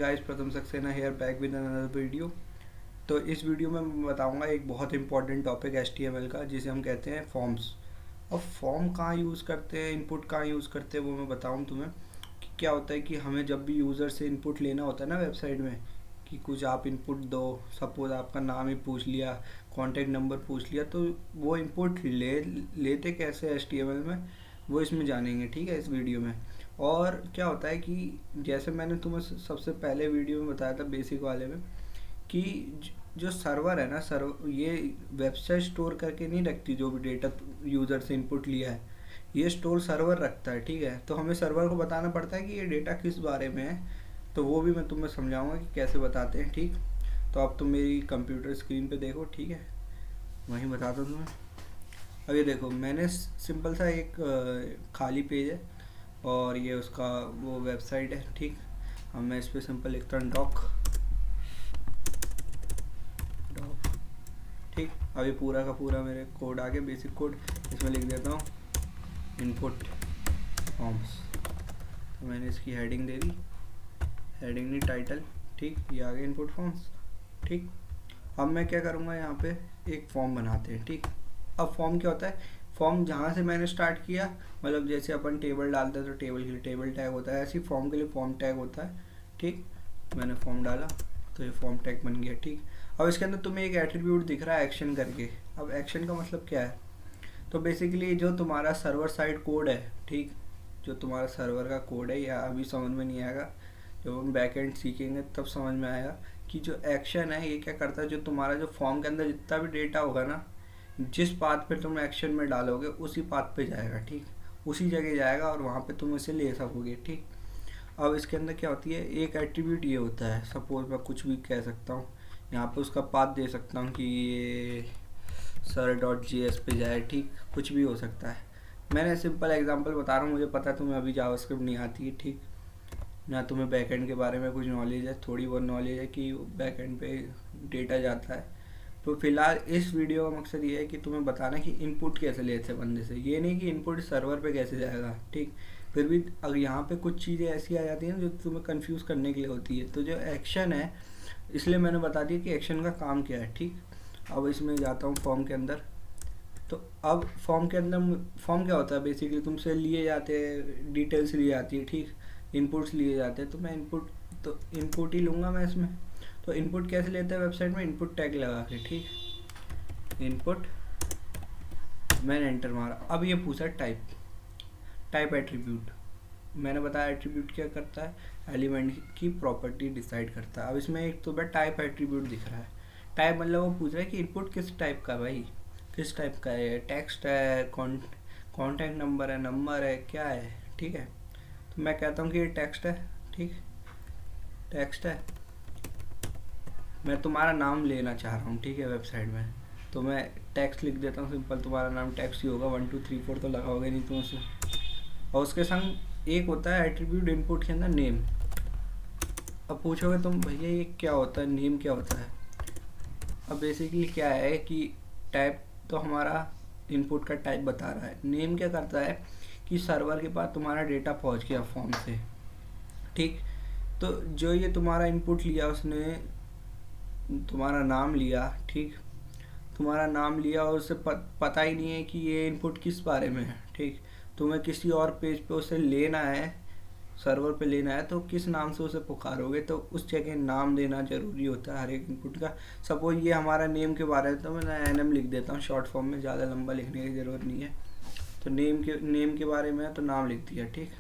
Guys, Pratham Saxena here back with another video. तो इस video में मैं बताऊंगा एक बहुत इंपॉर्टेंट टॉपिक HTML का, जिसे हम कहते हैं फॉर्म्स। अब फॉर्म कहाँ यूज़ करते हैं, इनपुट कहाँ यूज़ करते हैं, वो मैं बताऊं तुम्हें कि क्या होता है कि हमें जब भी यूज़र से इनपुट लेना होता है ना वेबसाइट में, कि कुछ आप इनपुट दो, सपोज आपका नाम ही पूछ लिया, कॉन्टैक्ट नंबर पूछ लिया, तो वो इनपुट लेते कैसे HTML में, वो इसमें जानेंगे, ठीक है, इस वीडियो में। और क्या होता है कि जैसे मैंने तुम्हें सबसे पहले वीडियो में बताया था बेसिक वाले में, कि जो सर्वर है ना, सर्वर ये वेबसाइट स्टोर करके नहीं रखती जो भी डेटा यूज़र से इनपुट लिया है, ये स्टोर सर्वर रखता है, ठीक है। तो हमें सर्वर को बताना पड़ता है कि ये डेटा किस बारे में है, तो वो भी मैं तुम्हें समझाऊंगा कि कैसे बताते हैं, ठीक। तो अब तुम मेरी कंप्यूटर स्क्रीन पे देखो, ठीक है, वहीं बताता हूँ तुम्हें। अब ये देखो, मैंने सिंपल सा एक खाली पेज है और ये उसका वो वेबसाइट है, ठीक। अब मैं इस पर सिंपल लिखता हूँ डॉक, ठीक। अभी पूरा का पूरा मेरे कोड आ गया, बेसिक कोड। इसमें लिख देता हूँ इनपुट फॉर्म्स। तो मैंने इसकी हेडिंग दे दी, हेडिंग नहीं टाइटल, ठीक। ये आ गया इनपुट फॉर्म्स, ठीक। अब मैं क्या करूँगा, यहाँ पे एक फॉर्म बनाते हैं, ठीक। अब फॉर्म क्या होता है, फॉर्म जहाँ से मैंने स्टार्ट किया, मतलब जैसे अपन टेबल डालते हैं तो टेबल के लिए टेबल टैग होता है, ऐसे ही फॉर्म के लिए फॉर्म टैग होता है, ठीक। मैंने फॉर्म डाला तो ये फॉर्म टैग बन गया, ठीक। अब इसके अंदर तुम्हें एक एट्रीब्यूट दिख रहा है एक्शन करके। अब एक्शन का मतलब क्या है, तो बेसिकली जो तुम्हारा सर्वर साइड कोड है, ठीक, जो तुम्हारा सर्वर का कोड है, या अभी समझ में नहीं आएगा, जब हम बैक एंड सीखेंगे तब समझ में आएगा कि जो एक्शन है ये क्या करता है, जो तुम्हारा जो फॉर्म के अंदर जितना भी डेटा होगा ना, जिस पाथ पे तुम एक्शन में डालोगे उसी पाथ पे जाएगा, ठीक, उसी जगह जाएगा और वहाँ पे तुम इसे ले सकोगे, ठीक। अब इसके अंदर क्या होती है, एक एट्रीब्यूट ये होता है, सपोज मैं कुछ भी कह सकता हूँ, यहाँ पे उसका पाथ दे सकता हूँ कि ये sir.js पे जाए, ठीक, कुछ भी हो सकता है। मैंने सिंपल एग्जांपल बता रहा हूँ, मुझे पता है तुम्हें अभी जावास्क्रिप्ट नहीं आती है, ठीक, ना तुम्हें बैकएंड के बारे में कुछ नॉलेज है, थोड़ी बहुत नॉलेज है कि बैकएंड पे डेटा जाता है। तो फिलहाल इस वीडियो का मकसद ये है कि तुम्हें बताना कि इनपुट कैसे लेते हैं बंदे से, ये नहीं कि इनपुट सर्वर पे कैसे जाएगा, ठीक। फिर भी अगर यहाँ पे कुछ चीज़ें ऐसी आ जाती हैं जो तुम्हें कंफ्यूज करने के लिए होती है, तो जो एक्शन है, इसलिए मैंने बता दिया कि एक्शन का काम क्या है, ठीक। अब इसमें जाता हूँ फॉर्म के अंदर। तो अब फॉर्म के अंदर फॉर्म क्या होता है, बेसिकली तुमसे लिए जाते हैं, डिटेल्स ली जाती है, ठीक, इनपुट्स लिए जाते हैं। तो मैं इनपुट ही लूँगा मैं इसमें। तो इनपुट कैसे लेते हैं वेबसाइट में, इनपुट टैग लगा के, ठीक, इनपुट, मैंने एंटर मारा। अब ये पूछा टाइप एट्रीब्यूट। मैंने बताया एट्रीब्यूट क्या करता है, एलिमेंट की प्रॉपर्टी डिसाइड करता है। अब इसमें एक तो टाइप एट्रीब्यूट दिख रहा है, टाइप मतलब वो पूछ रहा है कि इनपुट किस टाइप का, भाई किस टाइप का है, टेक्स्ट है, कॉन्टैक्ट नंबर है, नंबर है, क्या है, ठीक है। तो मैं कहता हूँ कि ये टेक्स्ट है, ठीक, टेक्स्ट है। मैं तुम्हारा नाम लेना चाह रहा हूँ, ठीक है, वेबसाइट में, तो मैं टेक्स्ट लिख देता हूँ सिंपल, तुम्हारा नाम टेक्स्ट ही होगा, 1 2 3 4 तो लगाओगे नहीं तुम उसमें। और उसके संग एक होता है एट्रीब्यूट इनपुट के अंदर नेम। अब पूछोगे तुम, भैया ये क्या होता है, नेम क्या होता है। अब बेसिकली क्या है कि टाइप तो हमारा इनपुट का टाइप बता रहा है, नेम क्या करता है कि सर्वर के पास तुम्हारा डेटा पहुंच गया फॉर्म से, ठीक। तो जो ये तुम्हारा इनपुट लिया, उसने तुम्हारा नाम लिया, ठीक, तुम्हारा नाम लिया और उसे पता ही नहीं है कि ये इनपुट किस बारे में है, ठीक। तुम्हें किसी और पेज पे उसे लेना है, सर्वर पे लेना है, तो किस नाम से उसे पुकारोगे, तो उस जगह नाम देना जरूरी होता है हर एक इनपुट का। सपोज ये हमारा नेम के बारे में, तो मैं NM लिख देता हूँ शॉर्ट फॉर्म में, ज़्यादा लंबा लिखने की ज़रूरत नहीं है। तो नेम के बारे में है तो नाम लिख दिया, ठीक।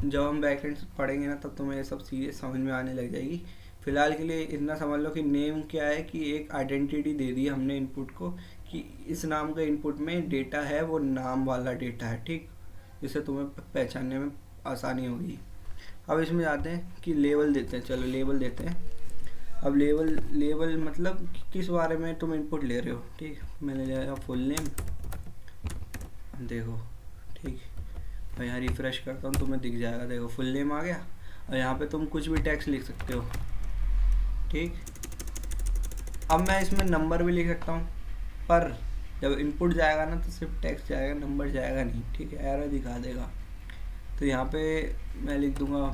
जब हम बैकएंड पढ़ेंगे ना, तब तुम्हें ये सब चीज़ें समझ में आने लग जाएगी। फिलहाल के लिए इतना समझ लो कि नेम क्या है, कि एक आइडेंटिटी दे दी हमने इनपुट को, कि इस नाम का इनपुट में डेटा है, वो नाम वाला डेटा है, ठीक, जिससे तुम्हें पहचानने में आसानी होगी। अब इसमें जाते हैं कि लेवल देते हैं, चलो लेवल देते हैं। अब लेवल मतलब किस बारे में तुम इनपुट ले रहे हो, ठीक। मैंने लिया फुल नेम, देखो, ठीक। मैं यहाँ रिफ्रेश करता हूँ, तुम्हें दिख जाएगा, देखो फुल नेम आ गया। और यहाँ पे तुम कुछ भी टेक्स्ट लिख सकते हो, ठीक। अब मैं इसमें नंबर भी लिख सकता हूँ, पर जब इनपुट जाएगा ना तो सिर्फ टेक्स्ट जाएगा, नंबर जाएगा नहीं, ठीक है, एरर दिखा देगा। तो यहाँ पे मैं लिख दूंगा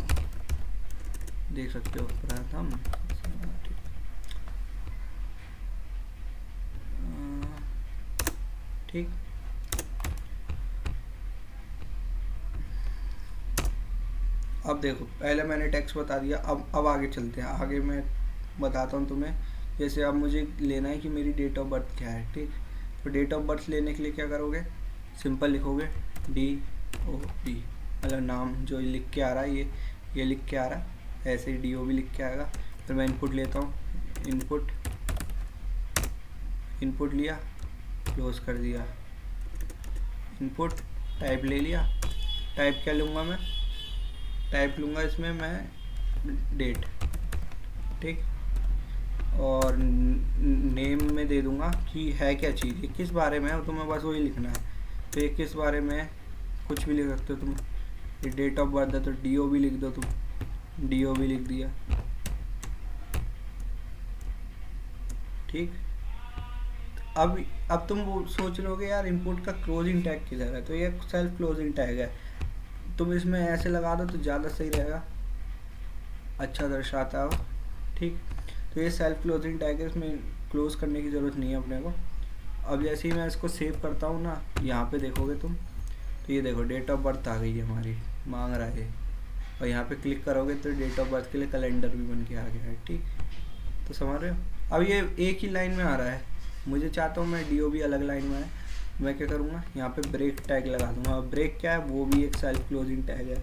देख सकते हो प्रथम, ठीक। अब देखो पहले मैंने टेक्स्ट बता दिया, अब आगे चलते हैं, आगे मैं बताता हूँ तुम्हें। जैसे अब मुझे लेना है कि मेरी डेट ऑफ बर्थ क्या है, ठीक। तो डेट ऑफ बर्थ लेने के लिए क्या करोगे, सिंपल लिखोगे DOB, मतलब नाम जो लिख के आ रहा है ये लिख के आ रहा है, ऐसे ही DOB लिख के आएगा। फिर मैं इनपुट लेता हूँ, इनपुट लिया, क्लोज कर दिया, इनपुट टाइप ले लिया। टाइप क्या लूँगा मैं, टाइप लूँगा इसमें मैं डेट, ठीक। और नेम में दे दूँगा कि है क्या चीज़, ये किस बारे में है, तुम्हें बस वही लिखना है। तो ये किस बारे में है, कुछ भी लिख सकते हो तुम। ये डेट ऑफ बर्थ है तो DOB लिख दो तुम, DOB लिख दिया, ठीक। अब तुम वो सोच लोगे यार इनपुट का क्लोजिंग टैग किधर है, तो ये सेल्फ क्लोजिंग टैग है, तुम इसमें ऐसे लगा दो तो ज़्यादा सही रहेगा, अच्छा दर्शाता हो, ठीक। तो ये सेल्फ क्लोजिंग टैग है, इसमें क्लोज करने की ज़रूरत नहीं है अपने को। अब जैसे ही मैं इसको सेव करता हूँ ना, यहाँ पे देखोगे तुम, तो ये देखो डेट ऑफ बर्थ आ गई है हमारी, मांग रहा है, और यहाँ पे क्लिक करोगे तो डेट ऑफ बर्थ के लिए कैलेंडर भी बन के आ गया है, ठीक। तो समझ रहे हो। अब ये एक ही लाइन में आ रहा है, मुझे चाहता हूँ मैं DOB अलग लाइन में आए, मैं क्या करूँगा, यहाँ पे ब्रेक टैग लगा दूँगा। ब्रेक क्या है, वो भी एक सेल्फ क्लोजिंग टैग है।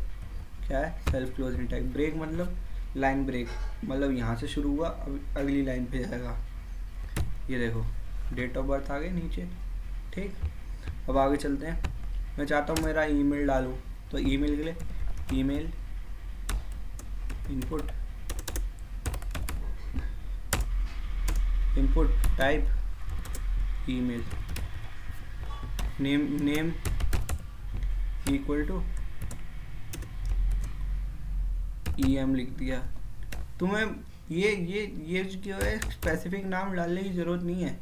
क्या है, सेल्फ क्लोजिंग टैग। ब्रेक मतलब लाइन ब्रेक, मतलब यहाँ से शुरू हुआ अब अगली लाइन पे जाएगा। ये देखो डेट ऑफ बर्थ आ गई नीचे, ठीक। अब आगे चलते हैं, मैं चाहता हूँ मेरा ईमेल डालूँ, तो ईमेल के लिए email input type email, name equal to EM लिख दिया। तुम्हें ये जो है स्पेसिफिक नाम डालने की ज़रूरत नहीं है,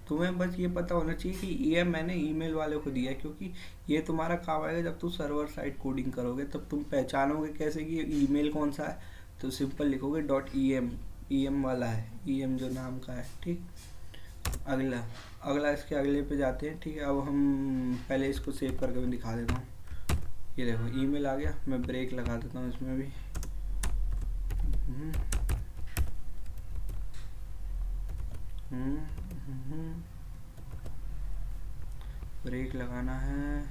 तुम्हें बस ये पता होना चाहिए कि EM मैंने ईमेल वाले को दिया है, क्योंकि ये तुम्हारा काम आएगा जब तुम सर्वर साइड कोडिंग करोगे, तब तुम पहचानोगे कैसे कि ईमेल कौन सा है। तो सिंपल लिखोगे .EM वाला है, EM जो नाम का है, ठीक। अगला इसके अगले पे जाते हैं, ठीक है। अब हम पहले इसको सेव करके मैं दिखा देता हूँ। ये देखो ईमेल आ गया, मैं ब्रेक लगा देता हूँ इसमें भी। ब्रेक लगाना है,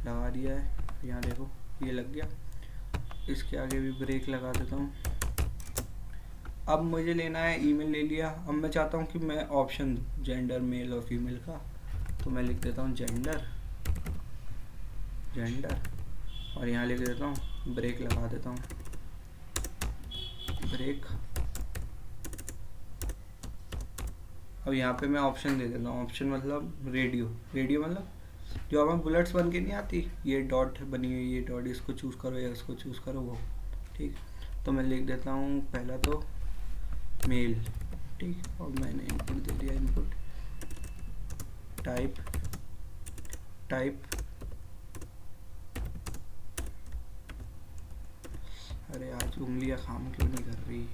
लगा दिया है, यहाँ देखो ये लग गया। इसके आगे भी ब्रेक लगा देता हूँ। अब मुझे लेना है, ईमेल ले लिया। अब मैं चाहता हूँ कि मैं ऑप्शन दूँ जेंडर मेल और फीमेल का, तो मैं लिख देता हूँ जेंडर, और यहाँ लिख देता हूँ ब्रेक लगा देता हूँ, ब्रेक। अब यहाँ पे मैं ऑप्शन दे देता हूँ, ऑप्शन मतलब रेडियो मतलब जो हमें बुलेट्स बन के नहीं आती, ये डॉट बनी हुई, ये डॉट, इसको चूज़ करो या इसको चूज़ करो, वो, ठीक। तो मैं लिख देता हूँ पहला तो मेल, ठीक। और मैंने इनपुट दे दिया, इनपुट टाइप अरे आज उंगलियां काम क्यों नहीं कर रही,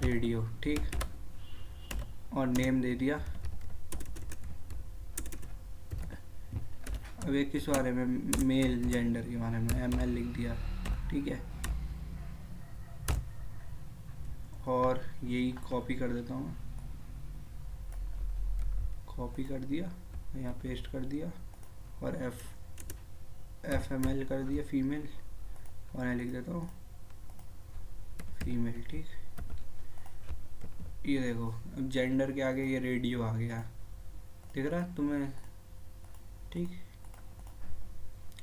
रेडियो, ठीक। और नेम दे दिया। अब ये किस बारे में, मेल जेंडर के बारे में, ML लिख दिया, ठीक है। और यही कॉपी कर देता हूँ, कॉपी कर दिया, यहाँ पेस्ट कर दिया, और FML कर दिया फीमेल, और यहाँ लिख देता हूँ फीमेल, ठीक। ये देखो अब जेंडर के आगे ये रेडियो आ गया, दिख रहा है तुम्हें, ठीक।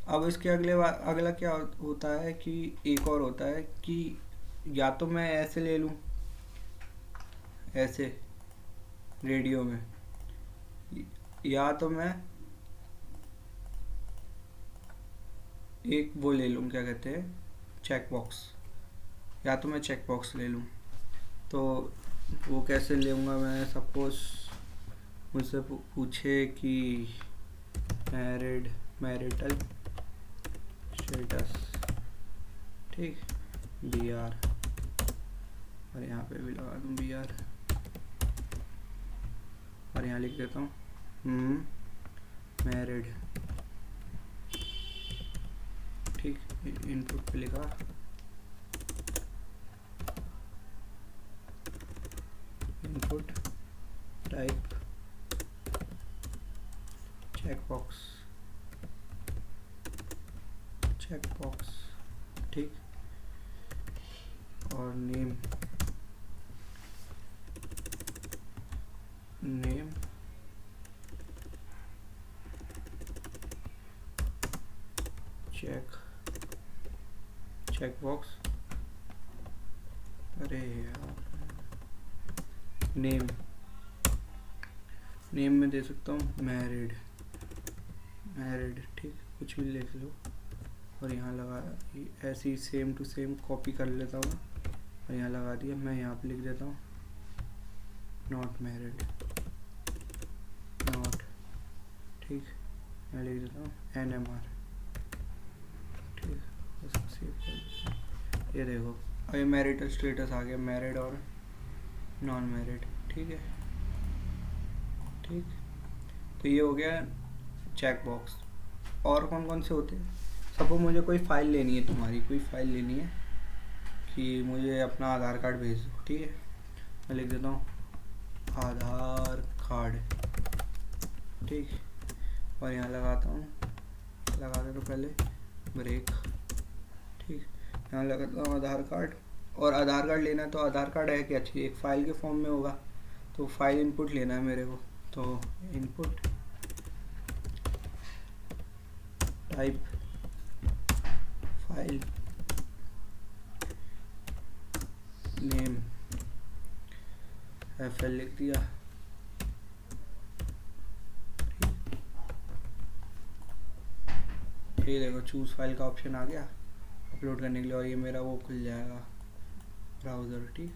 अब इसके अगला क्या होता है कि एक और होता है कि या तो मैं ऐसे ले लूँ, ऐसे रेडियो में, या तो मैं एक वो ले लूँ, क्या कहते हैं, चेक बॉक्स, या तो मैं चेक बॉक्स ले लूँ। तो वो कैसे लूँगा मैं, सपोज मुझसे पूछे कि मैरिटल स्टेटस, ठीक। BR, और यहाँ पे भी लगा दूँ BR, और यहाँ लिख देता हूँ मैरिड। ठीक, इनपुट पे लिखा इनपुट टाइप चेकबॉक्स, ठीक, और नेम चेकबॉक्स, अरे यार नेम में दे सकता हूँ मैरिड, ठीक, कुछ भी लिख लो, और यहाँ लगा ऐसे ही सेम टू सेम कॉपी कर लेता हूँ और यहाँ लगा दिया। मैं यहाँ पे लिख देता हूँ नॉट मैरिड, नॉट, ठीक, मैं लिख देता हूँ NMR, ठीक, उसको सेव कर देता हूँ। ये देखो अब ये मैरिटल स्टेटस आ गया, मैरिड और नॉन मैरिड, ठीक है, ठीक। तो ये हो गया चेक बॉक्स। और कौन कौन से होते हैं? सपोज मुझे कोई फाइल लेनी है, तुम्हारी कोई फाइल लेनी है कि मुझे अपना आधार कार्ड भेज दो, ठीक है, मैं लिख देता हूँ आधार कार्ड, ठीक, और यहाँ लगाता हूँ, लगा दे तो पहले ब्रेक, ठीक, यहाँ लगाता हूँ आधार कार्ड। और आधार कार्ड लेना है तो आधार कार्ड है क्या चाहिए, एक फ़ाइल के फॉर्म में होगा, तो फाइल इनपुट लेना है मेरे को, तो input type file name FL लिख दिया, ये देखो चूज फाइल का ऑप्शन आ गया अपलोड करने के लिए, और ये मेरा वो खुल जाएगा ब्राउज़र, ठीक,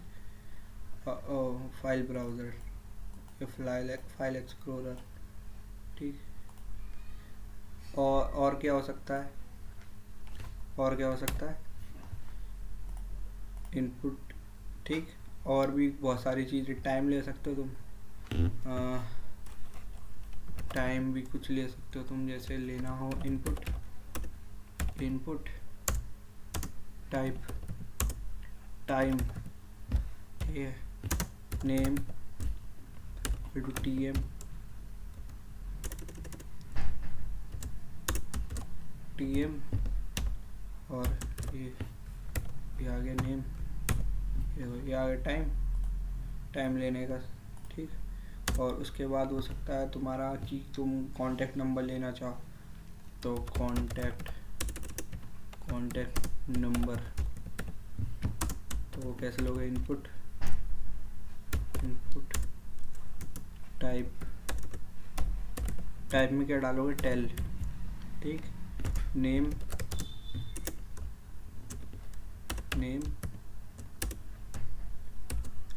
फाइल ब्राउज़र, ये फाइल एक्सप्लोरर, ठीक। और क्या हो सकता है, इनपुट, ठीक, और भी बहुत सारी चीज़ें, टाइम ले सकते हो तुम, टाइम भी कुछ ले सकते हो तुम, जैसे लेना हो इनपुट टाइप टाइम, ठीक है, नेम TM, और ये आ गया नेम, ये आ गया टाइम लेने का, ठीक। और उसके बाद हो सकता है तुम्हारा कि तुम कॉन्टैक्ट नंबर लेना चाहो, तो कॉन्टैक्ट नंबर, तो वो कैसे लोगे, इनपुट टाइप में क्या डालोगे, टेल, ठीक, नेम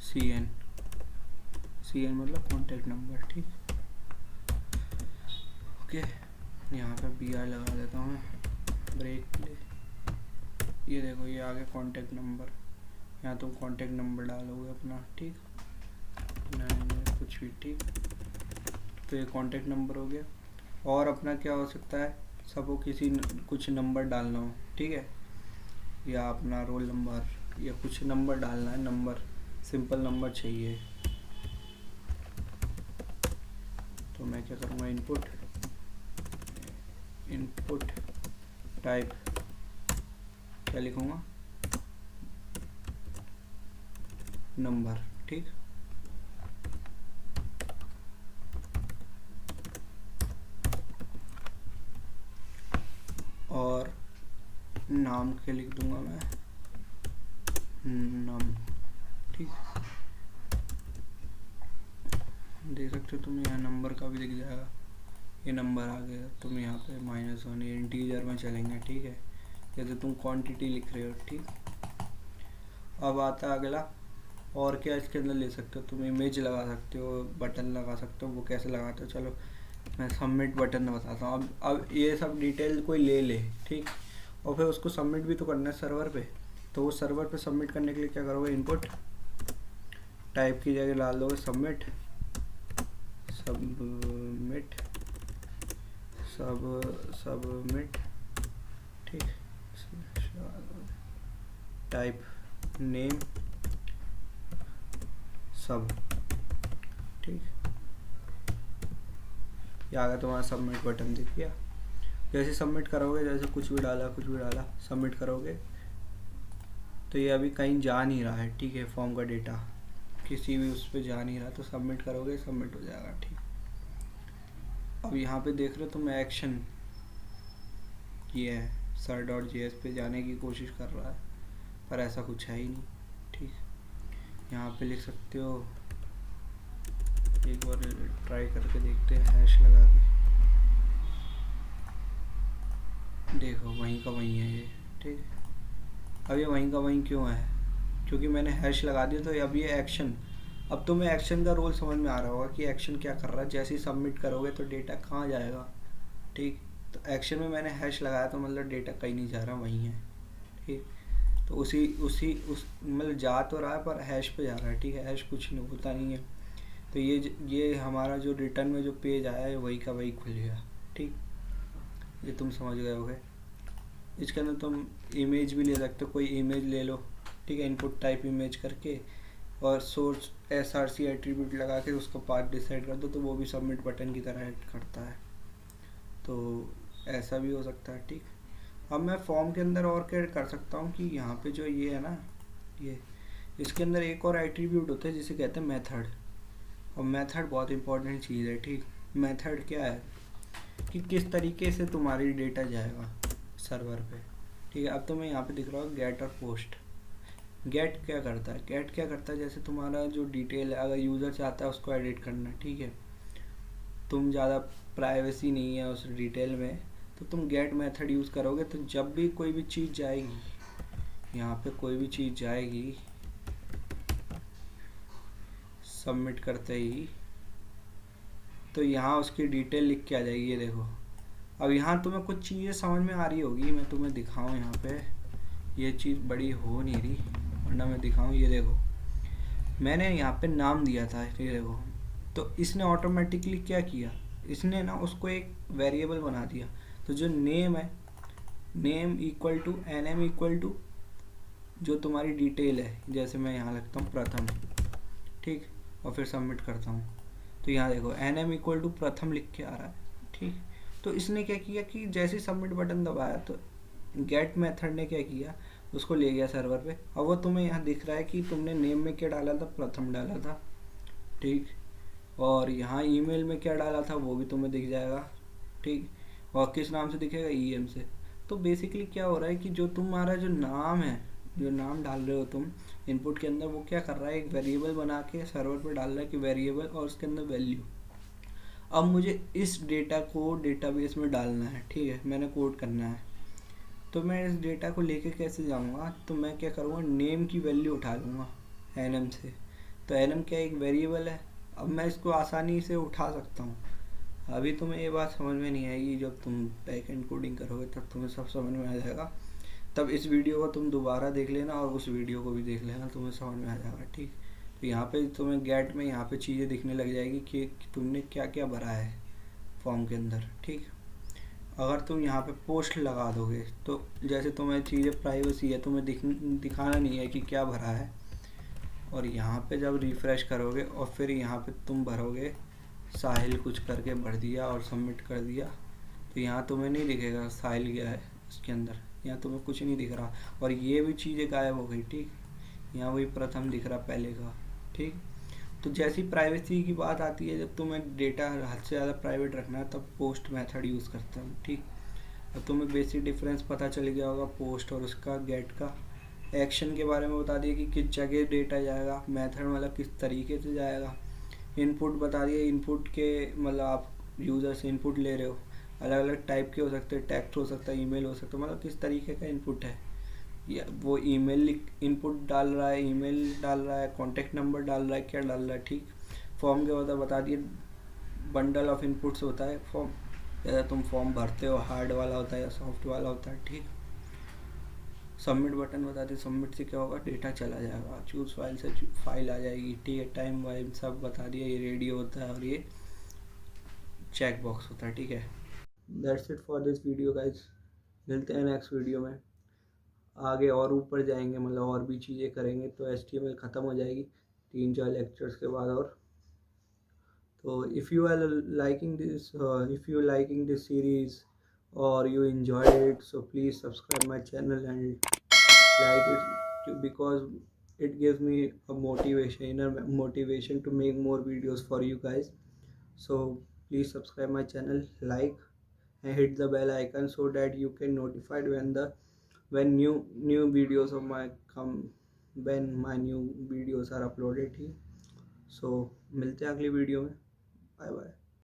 CN मतलब कॉन्टैक्ट नंबर, ठीक, ओके। यहाँ पे BR लगा देता हूँ मैं, ब्रेक प्ले, ये देखो ये आ गया कॉन्टैक्ट नंबर, यहाँ तुम कॉन्टैक्ट नंबर डालोगे अपना, ठीक, कुछ भी, ठीक, तो ये कॉन्टैक्ट नंबर हो गया। और अपना क्या हो सकता है, सबको कुछ नंबर डालना हो, ठीक है, या अपना रोल नंबर या कुछ नंबर डालना है, नंबर सिंपल नंबर चाहिए, तो मैं क्या करूँगा, इनपुट टाइप क्या लिखूँगा, नंबर, ठीक, और नाम के लिख दूंगा मैं नम, ठीक, देख सकते हो तुम, यहाँ नंबर का भी दिख जाएगा, ये नंबर आ गया, तुम यहाँ पे -1 इंटीजर में चलेंगे, ठीक है, जैसे तुम क्वांटिटी लिख रहे हो, ठीक। अब आता है अगला, और क्या इसके अंदर ले सकते हो, तुम इमेज लगा सकते हो, बटन लगा सकते हो, वो कैसे लगाते हो, चलो मैं सबमिट बटन बताता हूँ। अब ये सब डिटेल कोई ले ले, ठीक, और फिर उसको सबमिट भी तो करना है सर्वर पे, तो वो सर्वर पे सबमिट करने के लिए क्या करोगे, इनपुट टाइप की जगह डाल दोगे सबमिट सबमिट ठीक, टाइप नेम सब ठीक, ये आ गया तुम्हारा सबमिट बटन, दिख गया। जैसे सबमिट करोगे, जैसे कुछ भी डाला सबमिट करोगे तो ये अभी कहीं जा नहीं रहा है, ठीक है, फॉर्म का डेटा किसी भी उस पर जा नहीं रहा, तो सबमिट करोगे सबमिट हो जाएगा, ठीक। अब यहाँ पे देख रहे हो तुम एक्शन ये है sir.js पे जाने की कोशिश कर रहा है, पर ऐसा कुछ है ही नहीं, ठीक। यहाँ पे लिख सकते हो, एक बार ट्राई करके देखते हैं, हैश लगा के देखो, वहीं का वहीं है ये, ठीक। अब ये वहीं का वहीं क्यों है, क्योंकि मैंने हैश लगा दिया। तो अब ये एक्शन, अब तुम्हें एक्शन का रोल समझ में आ रहा होगा कि एक्शन क्या कर रहा है। जैसे ही सबमिट करोगे तो डेटा कहाँ जाएगा, ठीक। तो एक्शन में मैंने हैश लगाया, तो मतलब डेटा कहीं नहीं जा रहा, वहीं है, ठीक। तो उसी मतलब जा तो रहा है पर हैश पे जा रहा है, ठीक है, हैश कुछ नहीं होता नहीं है। तो ये हमारा जो रिटर्न में जो पेज आया है वही का वही खुल गया, ठीक। ये तुम समझ गए होगे। इसके अंदर तुम इमेज भी ले सकते हो, कोई इमेज ले लो, ठीक है, इनपुट टाइप इमेज करके और सोर्स src एट्रीब्यूट लगा के उसका पाथ डिसाइड कर दो, तो वो भी सबमिट बटन की तरह ऐड करता है। तो ऐसा भी हो सकता है, ठीक। अब मैं फॉर्म के अंदर और क्या कर सकता हूँ कि यहाँ पे जो ये है ना, ये इसके अंदर एक और एट्रीब्यूट होता है जिसे कहते हैं मेथड। और मेथड बहुत इंपॉर्टेंट चीज़ है, ठीक। मेथड क्या है कि किस तरीके से तुम्हारी डेटा जाएगा सर्वर पे, ठीक है। अब तुम्हें यहाँ पे दिख रहा होगा गेट और पोस्ट। गेट क्या करता है, गेट क्या करता है, जैसे तुम्हारा जो डिटेल है, अगर यूज़र चाहता है उसको एडिट करना, ठीक है, तुम ज़्यादा प्राइवेसी नहीं है उस डिटेल में, तो तुम गेट मेथड यूज़ करोगे। तो जब भी कोई भी चीज़ जाएगी, यहाँ पे कोई भी चीज़ जाएगी सबमिट करते ही, तो यहाँ उसकी डिटेल लिख के आ जाएगी, ये देखो। अब यहाँ तुम्हें कुछ चीज़ें समझ में आ रही होगी, मैं तुम्हें दिखाऊँ, यहाँ पे ये चीज़ बड़ी हो नहीं रही, वरना मैं दिखाऊँ। ये देखो, मैंने यहाँ पे नाम दिया था, ये देखो। तो इसने ऑटोमेटिकली क्या किया, इसने ना उसको एक वेरिएबल बना दिया। तो जो नेम है, name equal to nm equal to जो तुम्हारी डिटेल है, जैसे मैं यहाँ लिखता हूँ प्रथम, ठीक, और फिर सबमिट करता हूँ, तो यहाँ देखो nm इक्वल टू प्रथम लिख के आ रहा है, ठीक। तो इसने क्या किया कि जैसे ही सबमिट बटन दबाया तो गेट मेथड ने क्या किया, उसको ले गया सर्वर पे। अब वो तुम्हें यहाँ दिख रहा है कि तुमने नेम में क्या डाला था, प्रथम डाला था, ठीक। और यहाँ ईमेल में क्या डाला था वो भी तुम्हें दिख जाएगा, ठीक। और किस नाम से दिखेगा, em से। तो बेसिकली क्या हो रहा है कि जो तुम्हारा जो नाम है, जो नाम डाल रहे हो तुम इनपुट के अंदर, वो क्या कर रहा है, एक वेरिएबल बना के सर्वर पे डाल रहा है कि वेरिएबल और उसके अंदर वैल्यू। अब मुझे इस डेटा को डेटाबेस में डालना है, ठीक है, मैंने कोड करना है। तो मैं इस डेटा को लेके कैसे जाऊँगा, तो मैं क्या करूँगा, नेम की वैल्यू उठा लूँगा nm से। तो nm क्या एक वेरिएबल है, अब मैं इसको आसानी से उठा सकता हूँ। अभी तुम्हें ये बात समझ में नहीं आएगी, जब तुम बैक एंड कोडिंग करोगे तब तुम्हें सब समझ में आ जाएगा। तब इस वीडियो को तुम दोबारा देख लेना और उस वीडियो को भी देख लेना, तुम्हें समझ में आ जाएगा, ठीक। तो यहाँ पे तुम्हें गेट में यहाँ पे चीज़ें दिखने लग जाएगी कि तुमने क्या क्या भरा है फॉर्म के अंदर, ठीक। अगर तुम यहाँ पे पोस्ट लगा दोगे तो जैसे तुम्हें चीज़ें प्राइवेसी है, तुम्हें दिखाना नहीं है कि क्या भरा है। और यहाँ पे जब रिफ़्रेश करोगे और फिर यहाँ पे तुम भरोगे साहिल कुछ करके भर दिया और सबमिट कर दिया, तो यहाँ तुम्हें नहीं दिखेगा साहिल गया है इसके अंदर, यहाँ तुम्हें कुछ नहीं दिख रहा। और ये भी चीज़ें गायब हो गई, ठीक। यहाँ वही प्रथम दिख रहा पहले का, ठीक। तो जैसी प्राइवेसी की बात आती है, जब तुम्हें डेटा हद से ज़्यादा प्राइवेट रखना है तब पोस्ट मेथड यूज़ करता हूँ, ठीक। अब तुम्हें बेसिक डिफरेंस पता चल गया होगा पोस्ट और उसका, गेट का। एक्शन के बारे में बता दिया कि किस जगह डेटा जाएगा, मेथड मतलब किस तरीके से जाएगा, इनपुट बता दिया, इनपुट के मतलब आप यूज़र से इनपुट ले रहे हो, अलग अलग टाइप के हो सकते हैं, टेक्स्ट हो सकता है, ईमेल हो सकता है, मतलब किस तरीके का इनपुट है, या वो ईमेल इनपुट डाल रहा है, ईमेल डाल रहा है, कॉन्टेक्ट नंबर डाल रहा है, क्या डाल रहा है, ठीक। फॉर्म के बता दिए, बंडल ऑफ इनपुट्स होता है फॉर्म, जैसा तुम फॉर्म भरते हो हार्ड वाला होता है या सॉफ्ट वाला होता है, ठीक। सबमिट बटन बता दें, सबमिट से क्या होगा, डेटा चला जाएगा, चूज फाइल से फाइल आ जाएगी, ठीक है। टाइम वाइम सब बता दिया, ये रेडियो होता है और ये चेक बॉक्स होता है, ठीक है। That's it for this video guys, मिलते हैं नेक्स्ट वीडियो में, आगे और ऊपर जाएंगे, मतलब और भी चीज़ें करेंगे, तो HTML ख़त्म हो जाएगी 3-4 लेक्चर्स के बाद। और तो if you are liking this series or you enjoyed it, so please subscribe my channel and like it, because it gives me a motivation, inner motivation to make more videos for you guys. So please subscribe my channel, like and hit the bell icon so that you can notified when new videos of my come, when my new videos are uploaded. So मिलते हैं अगली video में, bye bye.